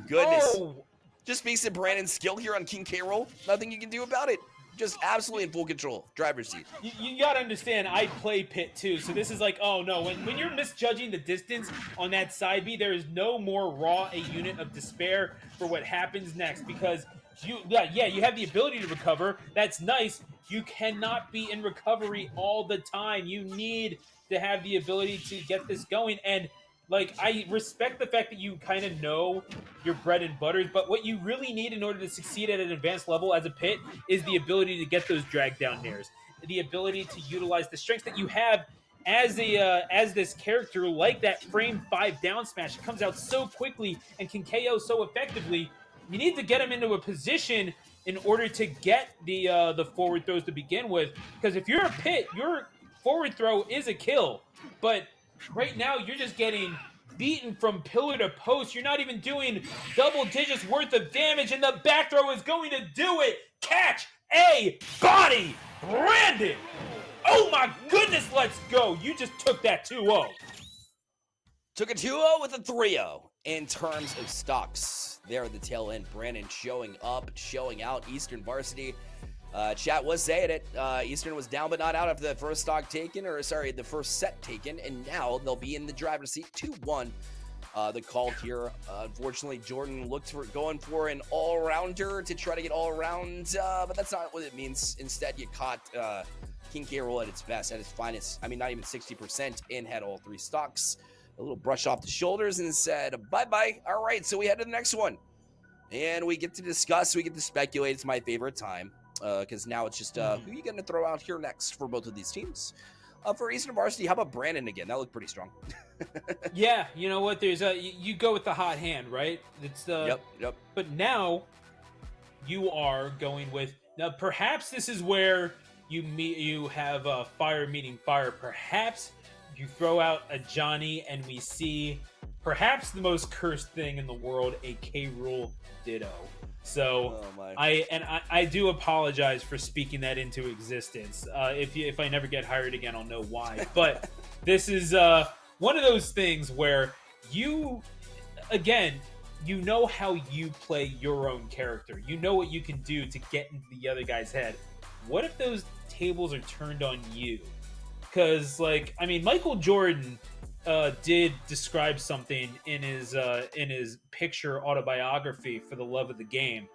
A: Goodness.
B: oh.
A: Just speaks to Brandon's skill here on King K. Rool. Nothing you can do about it. Just absolutely in full control. Driver's seat.
B: You gotta understand, I play pit too, so this is like, oh no, when you're misjudging the distance on that side B, there is no more raw a unit of despair for what happens next, because you have the ability to recover. That's nice. You cannot be in recovery all the time. You need to have the ability to get this going, and like, I respect the fact that you kind of know your bread and butters, but what you really need in order to succeed at an advanced level as a pit is the ability to get those drag down nairs, the ability to utilize the strengths that you have as this character, like that frame 5 down smash. It comes out so quickly and can KO so effectively. You need to get him into a position in order to get the forward throws to begin with, because if you're a pit, your forward throw is a kill, but right now, you're just getting beaten from pillar to post. You're not even doing double digits worth of damage, and the back throw is going to do it. Catch a body, Brandon. Oh my goodness, let's go. You just took that 2-0.
A: Took a 2-0 with a 3-0 in terms of stocks. There at the tail end, Brandon showing up, showing out. Eastern Varsity. Chat was saying it. Eastern was down but not out after the first stock taken, the first set taken, and now they'll be in the driver's seat 2-1. The call here, unfortunately, Jordan looked for going for an all-rounder to try to get all-around, but that's not what it means. Instead, you caught King K. Rool at its best, at its finest. I mean, not even 60%, and had all 3 stocks. A little brush off the shoulders and said, bye-bye. All right, so we head to the next one. And we get to discuss, we get to speculate. It's my favorite time. Because now it's just who are you going to throw out here next for both of these teams? For Eastern Varsity, how about Brandon again? That looked pretty strong.
B: Yeah, you know what? There's you go with the hot hand, right? It's
A: Yep.
B: But now you are going with, now perhaps this is where you have fire meeting fire. Perhaps you throw out a Johnny and we see perhaps the most cursed thing in the world, a K. Rool Ditto. So I do apologize for speaking that into existence. If I never get hired again, I'll know why. But this is one of those things where you know how you play your own character. You know what you can do to get into the other guy's head. What if those tables are turned on you? Because, like, I mean, Michael Jordan did describe something in his picture autobiography, For the Love of the Game.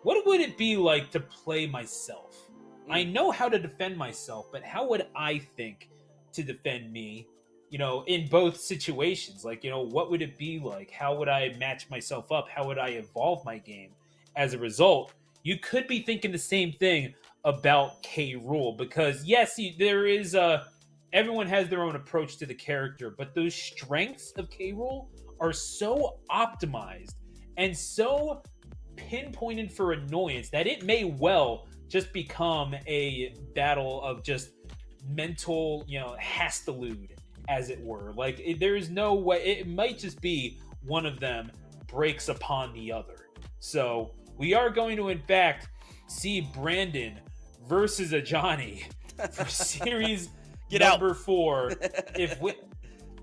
B: What would it be like to play myself? I know how to defend myself, but how would I think to defend me, in both situations? Like, what would it be like? How would I match myself up? How would I evolve my game? As a result, you could be thinking the same thing about K. Rool, because yes, there is everyone has their own approach to the character, but those strengths of K. Rool are so optimized and so pinpointed for annoyance that it may well just become a battle of just mental, hastalude, as it were. Like, there is no way. It might just be one of them breaks upon the other. So we are going to, in fact, see Brandon versus a Johnny for series number 4.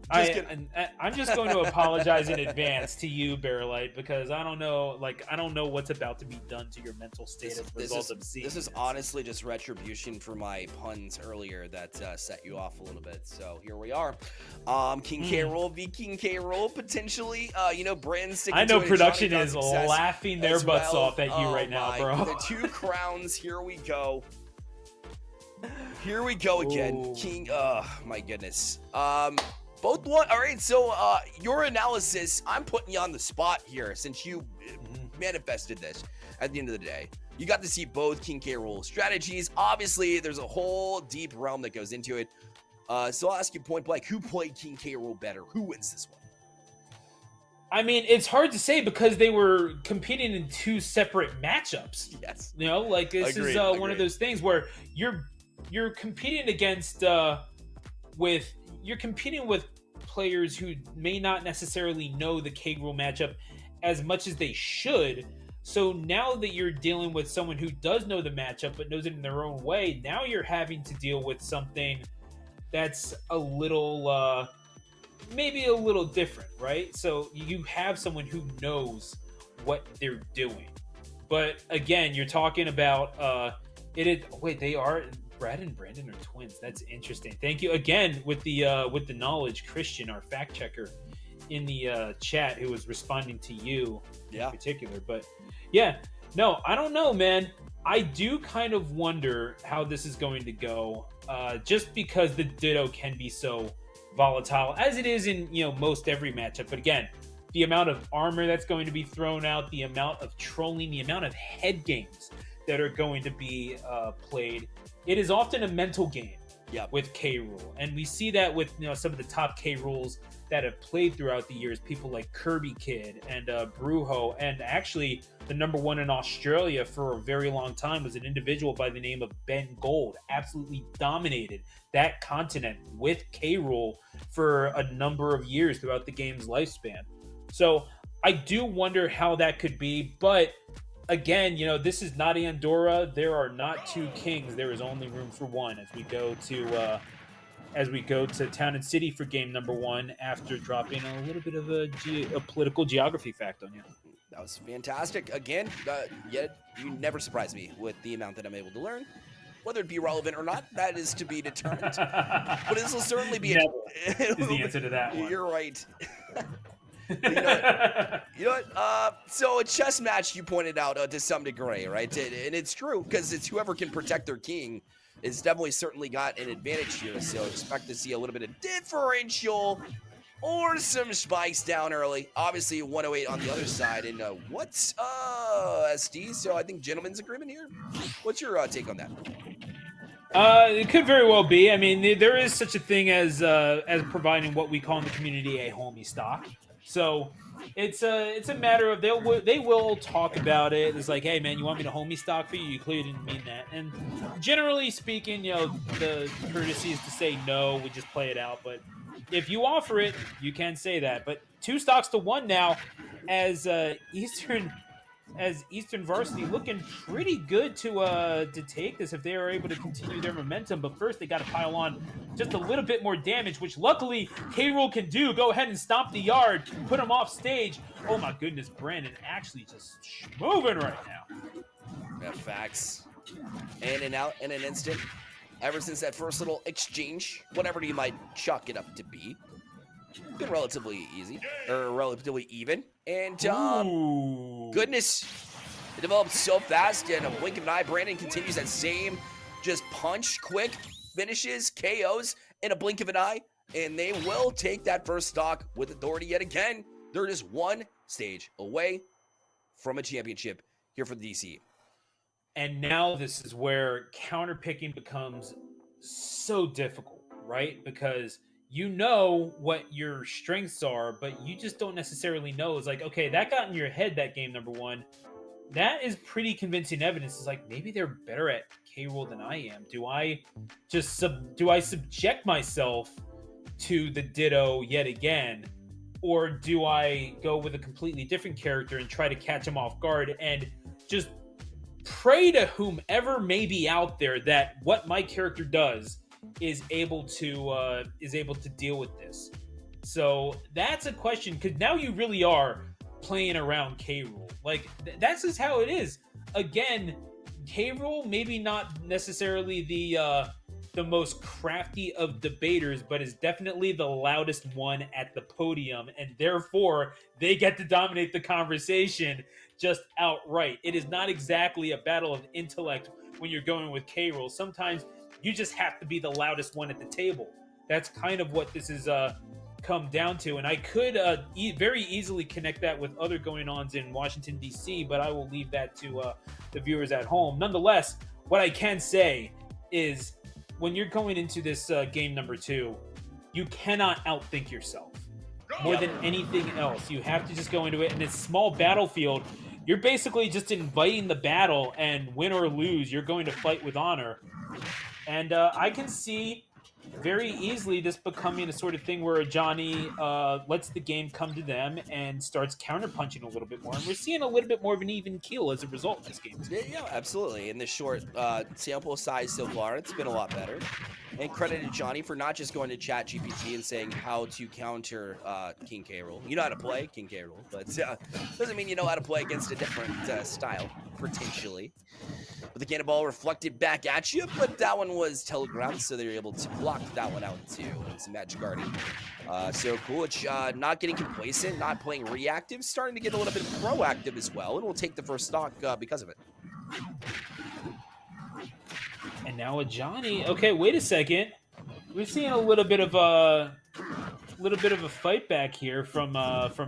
B: I'm just going to apologize in advance to you, Bearlight, because I don't know what's about to be done to your mental state as a result of seeing
A: this. Is honestly just retribution for my puns earlier that set you off a little bit. So here we are. King K. Rool v. King K. Rool, potentially. Brandon sticking
B: I know
A: to it,
B: production
A: Johnny
B: is laughing their butts off at you right now, bro.
A: The 2 crowns. Here we go. Here we go again. Ooh. King. My goodness. Both one. All right. So, your analysis. I'm putting you on the spot here since you manifested this. At the end of the day, you got to see both King K. Rool strategies. Obviously, there's a whole deep realm that goes into it. So I'll ask you point blank: who played King K. Rool better? Who wins this one?
B: I mean, it's hard to say because they were competing in 2 separate matchups.
A: Yes.
B: Like this is one of those things where you're competing against with players who may not necessarily know the K. Rool matchup as much as they should, So now that you're dealing with someone who does know the matchup but knows it in their own way, now you're having to deal with something that's a little maybe a little different, right? So you have someone who knows what they're doing. But again, you're talking about it is wait, they are Brad and Brandon are twins. That's interesting. Thank you again with the knowledge, Christian, our fact checker in the chat, who was responding to you in particular. But yeah, no, I don't know, man. I do kind of wonder how this is going to go, just because the Ditto can be so volatile, as it is in most every matchup. But again, the amount of armor that's going to be thrown out, the amount of trolling, the amount of head games that are going to be played, it is often a mental game with K. Rool, and we see that with some of the top K. Rools that have played throughout the years, people like Kirby Kid and Brujo, and actually the number one in Australia for a very long time was an individual by the name of Ben Gold. Absolutely dominated that continent with K. Rool for a number of years throughout the game's lifespan. So I do wonder how that could be, but again, this is not Andorra. There are not two kings. There is only room for one as we go to Town and City for game number 1 after dropping a little bit of a political geography fact on you.
A: That was fantastic. Again, yet you never surprise me with the amount that I'm able to learn. Whether it be relevant or not, that is to be determined. But this will certainly be
B: is the answer to that one.
A: You're right. You know what? So a chess match, you pointed out to some degree, right? And it's true, because it's whoever can protect their king is definitely certainly got an advantage here. So expect to see a little bit of differential or some spikes down early. Obviously 108 on the other side. And what's SD? So I think gentleman's agreement here. What's your take on that?
B: It could very well be. I mean, there is such a thing as providing what we call in the community a homie stock. So it's a matter of they will talk about it. It's like, hey man, you want me to homie stock for you? You clearly didn't mean that. And generally speaking, the courtesy is to say no. We just play it out. But if you offer it, you can say that. But 2 stocks to 1 now, as Eastern Varsity looking pretty good to take this if they are able to continue their momentum. But first, they got to pile on just a little bit more damage, which luckily K. Rool can do. Go ahead and stomp the yard, put him off stage. Oh my goodness, Brandon actually just moving right now.
A: Yeah, facts. In and out in an instant. Ever since that first little exchange, whatever you might chalk it up to be, been relatively easy, or relatively even. And, goodness, it developed so fast, and a blink of an eye, Brandon continues that same just punch, quick finishes, KOs in a blink of an eye, and they will take that first stock with authority yet again. They're just 1 stage away from a championship here for the DC.
B: And now this is where counterpicking becomes so difficult, right? Because you know what your strengths are, but you just don't necessarily know. It's like, okay, that got in your head that game number 1. That is pretty convincing evidence. It's like, maybe they're better at K. Rool than I am. Do I subject myself to the Ditto yet again? Or do I go with a completely different character and try to catch him off guard and just pray to whomever may be out there that what my character does is able to deal with this? So that's a question, because now you really are playing around K. Rool. Like that's just how it is. Again, K. Rool maybe not necessarily the most crafty of debaters, but is definitely the loudest one at the podium, and therefore they get to dominate the conversation just outright. It is not exactly a battle of intellect when you're going with K. Rool. Sometimes you just have to be the loudest one at the table. That's kind of what this is come down to. And I could very easily connect that with other going-ons in Washington, D.C., but I will leave that to the viewers at home. Nonetheless, what I can say is when you're going into this game number 2, you cannot outthink yourself more than anything else. You have to just go into it. In this small battlefield, you're basically just inviting the battle, and win or lose, you're going to fight with honor. And I can see very easily this becoming a sort of thing where Johnny lets the game come to them and starts counterpunching a little bit more. And we're seeing a little bit more of an even keel as a result in this game.
A: Yeah, absolutely. In the short sample size so far, it's been a lot better. And credit to Johnny for not just going to Chat GPT and saying how to counter King K. Rool. You know how to play King K. Rool, but doesn't mean you know how to play against a different style, potentially. But the cannonball reflected back at you, but that one was telegraphed, so they were able to block that one out too. And some magic guarding. So Coolidge not getting complacent, not playing reactive, starting to get a little bit proactive as well, and we'll take the first stock because of it.
B: And now a Johnny. Okay, wait a second. We're seeing a little bit of a fight back here from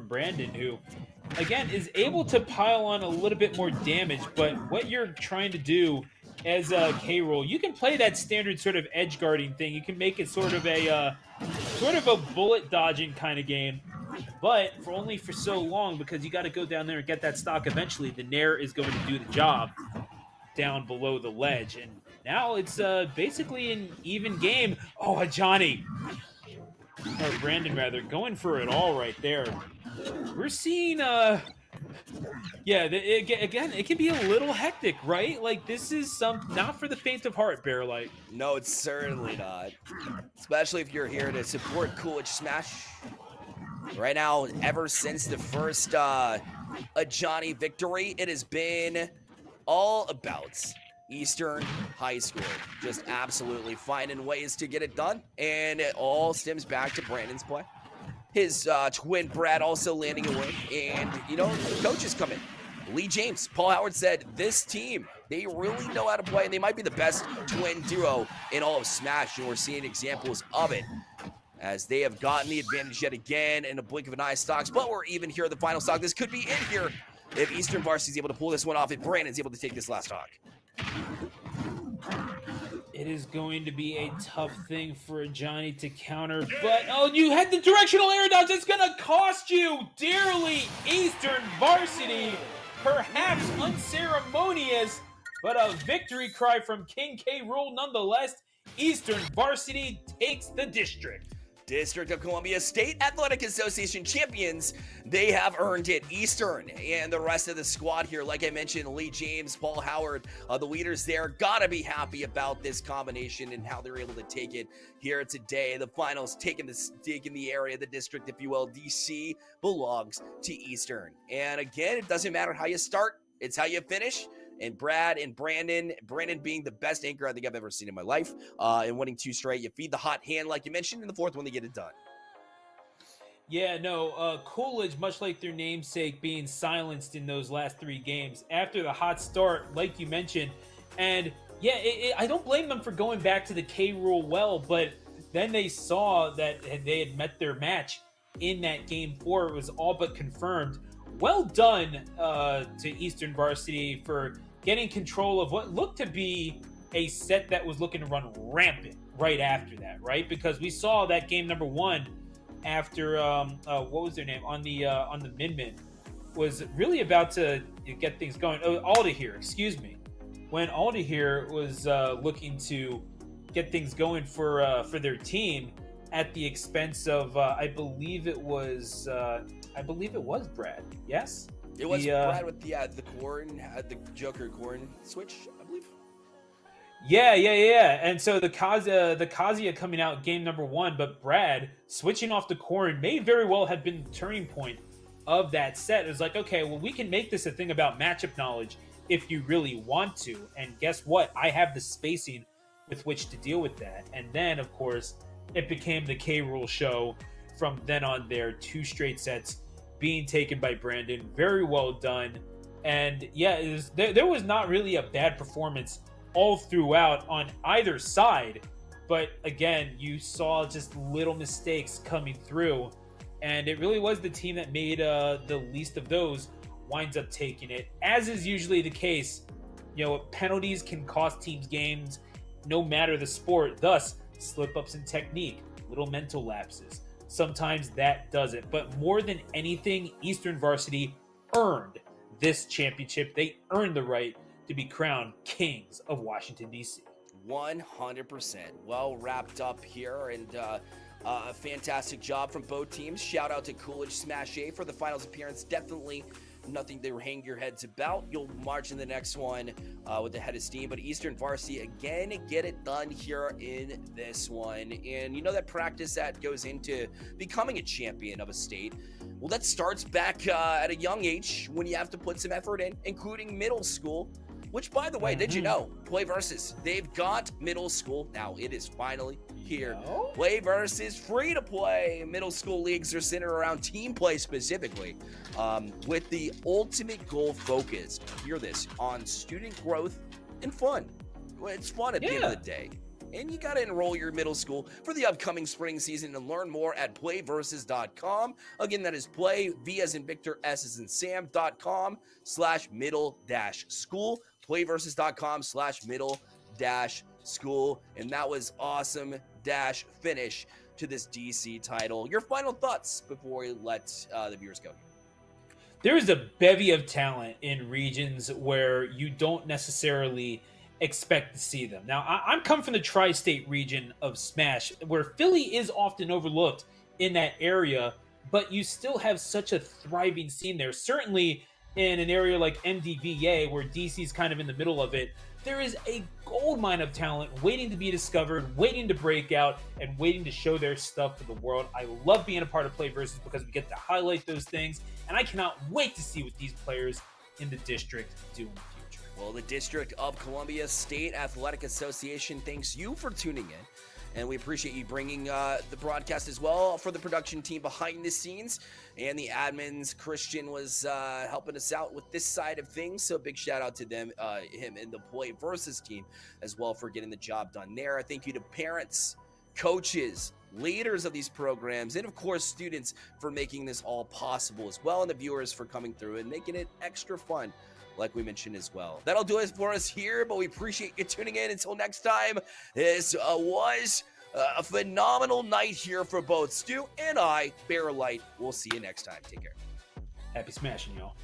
B: Brandon, who again is able to pile on a little bit more damage. But what you're trying to do as K. Rool, you can play that standard sort of edge guarding thing. You can make it sort of a bullet dodging kind of game, but for so long, because you got to go down there and get that stock eventually. The Nair is going to do the job down below the ledge, and now it's basically an even game. Oh, a Johnny, or Brandon rather, going for it all right there. We're seeing again, it can be a little hectic, right? Like, this is not for the faint of heart, Bearlight.
A: No, it's certainly not. Especially if you're here to support Coolidge Smash. Right now, ever since the first a Johnny victory, it has been all about Eastern High School. Just absolutely finding ways to get it done. And it all stems back to Brandon's play. His twin Brad also landing a win. And, the coaches come in. Lee James, Paul Howard said, this team, they really know how to play. And they might be the best twin duo in all of Smash. And we're seeing examples of it, as they have gotten the advantage yet again in a blink of an eye, stocks. But we're even here at the final stock. This could be in here if Eastern Varsity is able to pull this one off, if Brandon's able to take this last stock.
B: It is going to be a tough thing for Johnny to counter, but you had the directional air dodge. It's going to cost you dearly. Eastern Varsity, perhaps unceremonious, but a victory cry from King K. Rool nonetheless. Eastern Varsity takes the district.
A: District of Columbia State Athletic Association champions. They have earned it. Eastern and the rest of the squad here, like I mentioned, Lee James, Paul Howard, the leaders there, gotta be happy about this combination and how they're able to take it here today. The finals taking the stake in the area, the district, if you will. DC belongs to Eastern. And again, it doesn't matter how you start, it's how you finish. And Brad and Brandon being the best anchor I think I've ever seen in my life, and winning 2 straight. You feed the hot hand, like you mentioned, in the 4th one they get it done.
B: Yeah, no, Coolidge, much like their namesake, being silenced in those last 3 games after the hot start, like you mentioned. And yeah, I don't blame them for going back to the K. Rool well, but then they saw that they had met their match in that game 4. It was all but confirmed. Well done to Eastern Varsity for getting control of what looked to be a set that was looking to run rampant right after that, right? Because we saw that game number 1 after what was their name on the Min was really about to get things going. Alda here, excuse me. When Alda here was looking to get things going for their team at the expense of I believe it was Brad. Yes,
A: it was Brad with the corn, the Joker corn switch, I believe.
B: Yeah. And so the Kazuya coming out game number 1, but Brad switching off the corn may very well have been the turning point of that set. It was like, okay, well, we can make this a thing about matchup knowledge if you really want to. And guess what? I have the spacing with which to deal with that. And then, of course, it became the K. Rool show from then on there. 2 straight sets being taken by Brandon. Very well done. And yeah, there was not really a bad performance all throughout on either side. But again, you saw just little mistakes coming through. And it really was the team that made the least of those winds up taking it. As is usually the case, penalties can cost teams games no matter the sport. Thus, slip-ups in technique, little mental lapses. Sometimes that does it. But more than anything, Eastern Varsity earned this championship. They earned the right to be crowned kings of Washington, D.C.
A: 100%. Well wrapped up here, and a fantastic job from both teams. Shout out to Coolidge Smash A for the finals appearance. Definitely nothing to hang your heads about. You'll march in the next one with the head of steam. But Eastern Varsity, again, get it done here in this one. And you know that practice that goes into becoming a champion of a state, well, that starts back at a young age when you have to put some effort in, including middle school. Which, by the way, did you know, Play Versus, they've got middle school. Now, it is finally here. Play Versus, free to play. Middle school leagues are centered around team play specifically, with the ultimate goal focused, hear this, on student growth and fun. Well, it's fun at the end of the day. And you got to enroll your middle school for the upcoming spring season and learn more at playversus.com. Again, that is play, V as in Victor, S as in Sam.com/middle-school. Playversus.com/middle-school. And that was awesome finish to this DC title. Your final thoughts before we let the viewers go.
B: There is a bevy of talent in regions where you don't necessarily expect to see them. Now, I'm coming from the tri-state region of Smash, where Philly is often overlooked in that area, but you still have such a thriving scene there. Certainly in an area like MDVA, where DC's kind of in the middle of it, there is a goldmine of talent waiting to be discovered, waiting to break out, and waiting to show their stuff to the world. I love being a part of Play Versus because we get to highlight those things, and I cannot wait to see what these players in the district do in the future.
A: Well, the District of Columbia State Athletic Association thanks you for tuning in. And we appreciate you bringing the broadcast as well for the production team behind the scenes. And the admins, Christian was helping us out with this side of things. So big shout out to them, him and the Play Versus team as well for getting the job done there. Thank you to parents, coaches, leaders of these programs, and of course students for making this all possible as well. And the viewers for coming through and making it extra fun, like we mentioned as well. That'll do it for us here, but we appreciate you tuning in. Until next time, this was a phenomenal night here for both Stu and I, Bear Light. We'll see you next time. Take care.
B: Happy smashing, y'all.